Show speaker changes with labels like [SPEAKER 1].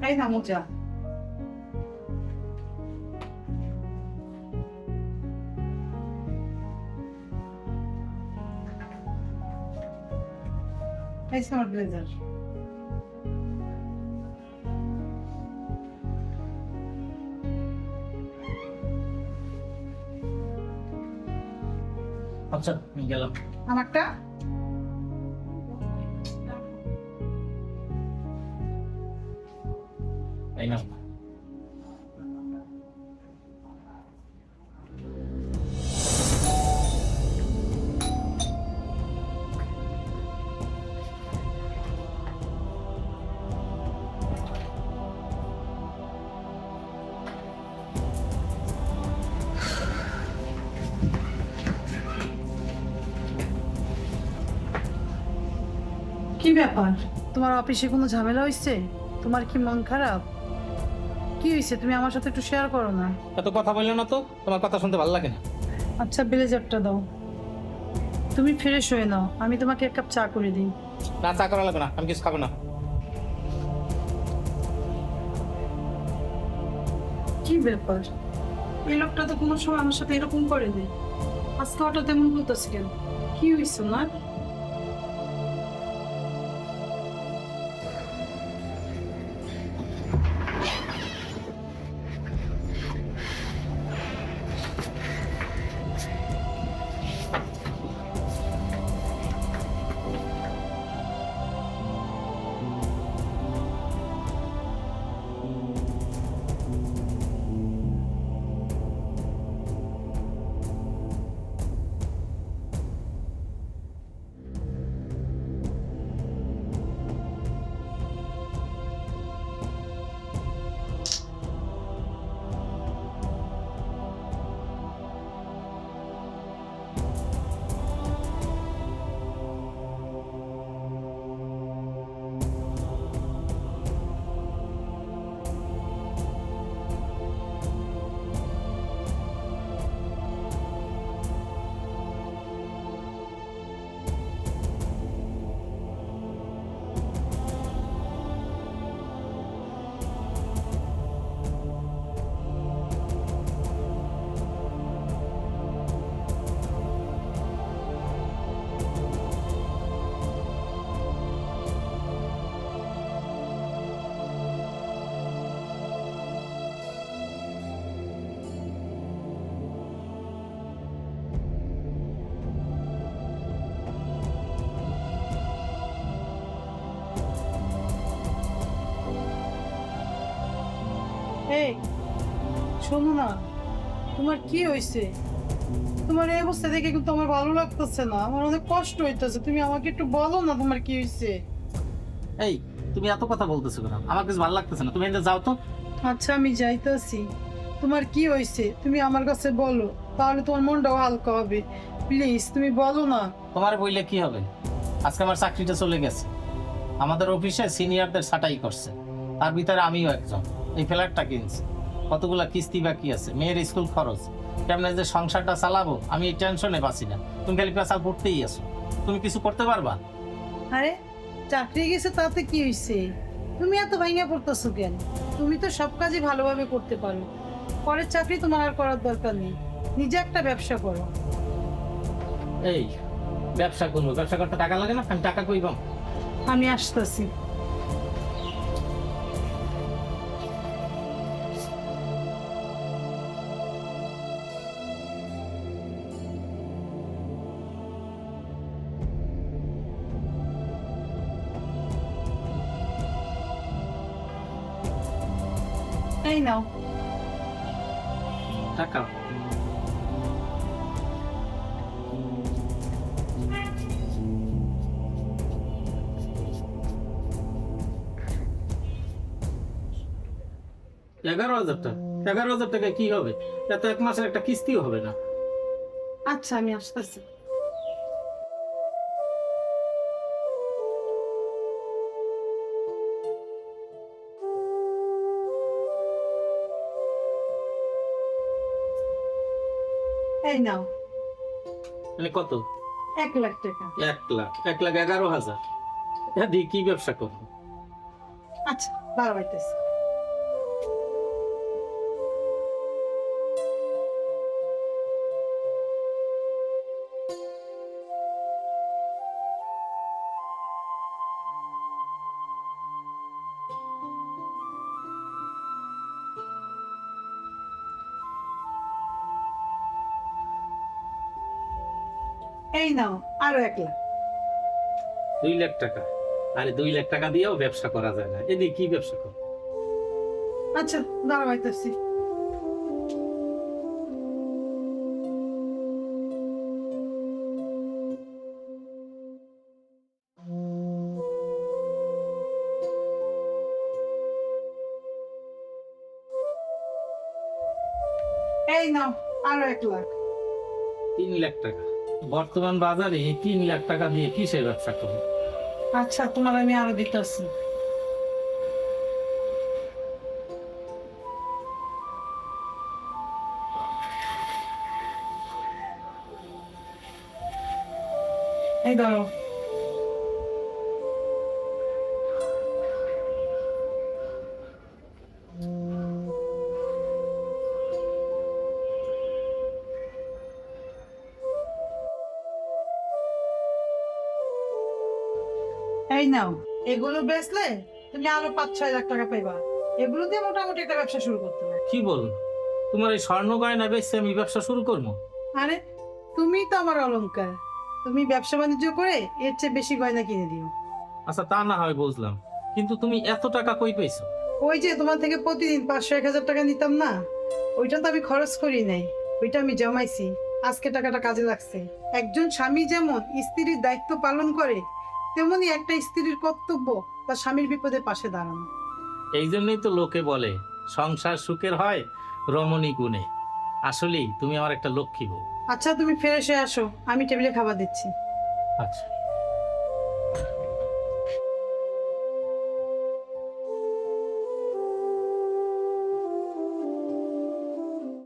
[SPEAKER 1] এই না মোজা। এই আমার ব্লেজার।
[SPEAKER 2] আচ্ছা আমি গেলাম।
[SPEAKER 1] আমারটা
[SPEAKER 2] এই না
[SPEAKER 1] কি ব্যাপার? তোমার অফিসে কোনো ঝামেলা হয়েছে? তোমার কি মন খারাপ? কি হয়েছে তুমি আমার সাথে একটু শেয়ার করো না।
[SPEAKER 2] এত কথা বললে না তো, তোমার কথা শুনতে ভালো লাগে না।
[SPEAKER 1] আচ্ছা ব্লেজারটা দাও। তুমি ফ্রেশ হয়ে নাও, আমি তোমাকে এক কাপ চা করে দিই।
[SPEAKER 2] না চা করা লাগবে না, আমি কিছু খাবো না।
[SPEAKER 1] কি ব্যাপার? এই লোকটা তো কোনো সময় আমার সাথে এরকম করে নেই, আজকে হঠাৎ এমন বলতেছে কেন? কি হয়েছে না? এই শোনো না, তোমার কি হয়েছে? তোমার এই অবস্থা দেখে কিন্তু আমার ভালো লাগতেছে না, আমার অনেক কষ্ট হইতেছে। তুমি আমাকে একটু বলো না তোমার কি হয়েছে।
[SPEAKER 2] এই তুমি এত কথা বলতেছো কেন? আমার কিছু ভালো লাগতেছে না, তুমি এখানে যাও তো।
[SPEAKER 1] আচ্ছা আমি যাইতেছি। তোমার কি হয়েছে তুমি আমার কাছে বলো, তাহলে তোমার মনটাও হালকা হবে। প্লিজ তুমি বলো না।
[SPEAKER 2] তোমার বইলে কি হবে? আজকে আমার চাকরিটা চলে গেছে। আমাদের অফিসে সিনিয়রদের ছাঁটাই করছে, তার ভিতরে আমিও একজন। এই ফ্ল্যাটটা কিনছি, কতগুলা কিস্তি বাকি আছে, মেয়ের স্কুল খরচ, কেমন যে সংসারটা চালাবো আমি এই টেনশনে বাঁচি না। তুমি খালি পেশাল পড়তেই আসো, তুমি কিছু করতে পারবা?
[SPEAKER 1] আরে চাকরি গেছে তাতে কি হয়েছে? তুমি এত ভাঙা পড়তেছো কেন? তুমি তো সব কাজই ভালোভাবে করতে পারো। পরের চাকরি তোমার আর করার দরকার নেই, নিজে একটা ব্যবসা করো।
[SPEAKER 2] এই ব্যবসা করবো, ব্যবসা করতে টাকা লাগে না? আমি টাকা কই পাবো?
[SPEAKER 1] আমি আসতেছি। এই নাও।
[SPEAKER 2] টাকা? $11,000? 11,000 কি হবে? এত এক মাসের একটা কিস্তিও হবে না।
[SPEAKER 1] আচ্ছা আমি আসতেছি। এই নাও।
[SPEAKER 2] মানে কত?
[SPEAKER 1] 1,00,000 টাকা।
[SPEAKER 2] 1 লাখ? 1,11,000? হ্যাঁ, দিয়ে কি ব্যবসা করবো?
[SPEAKER 1] আচ্ছা বাড়াইতেছি। এই নাও আরো 1 লাখ।
[SPEAKER 2] 2 লাখ টাকা? আরে 2 লাখ টাকা দিয়েও ব্যবসা করা যায় না, এদিকে কি ব্যবসা কর?
[SPEAKER 1] আচ্ছা দাঁড়াইতেছি। এই নাও আরো 1 লাখ।
[SPEAKER 2] 3 লাখ টাকা? বর্তমান বাজারে 3 লাখ টাকা দিয়ে কিসের ব্যবসা করবো?
[SPEAKER 1] আচ্ছা তোমার আমি আরো দিতেছি। এই ধরো। এই নাও, এগুলো বেচলে তুমি আরো 5-6 লাখ টাকা পাইবা। এগুলো দিয়ে মোটামুটি একটা ব্যবসা শুরু করতে পারো।
[SPEAKER 2] কি বল, তোমার এই স্বর্ণ গয়না বেচে আমি ব্যবসা শুরু করবো?
[SPEAKER 1] আরে তুমি তো আমার অলংকার, তুমি ব্যবসা বাণিজ্য করে এর চেয়ে বেশি গয়না কিনে দিও।
[SPEAKER 2] আচ্ছা তা না হয় বুঝলাম, কিন্তু তুমি এত টাকা কই পেয়েছো?
[SPEAKER 1] ওই যে তোমার থেকে প্রতিদিন 500-1000 টাকা নিতাম না, ওইটা তো আমি খরচ করি নাই, ওইটা আমি জমাইছি। আজকে টাকাটা কাজে লাগছে। একজন স্বামী যেমন স্ত্রীর দায়িত্ব পালন করে, তেমনি একটা স্ত্রীর কর্তব্য তার স্বামীর বিপদে পাশে দাঁড়ানো।
[SPEAKER 2] এই জন্যই তো লোকে বলে সংসার সুখের হয় রমণী গুণে। আসলেই তুমি আমার একটা লক্ষ্মী বউ।
[SPEAKER 1] আচ্ছা তুমি ফ্রেশ হয়ে আসো, আমি টেবিলে খাবার দিচ্ছি।
[SPEAKER 2] আচ্ছা।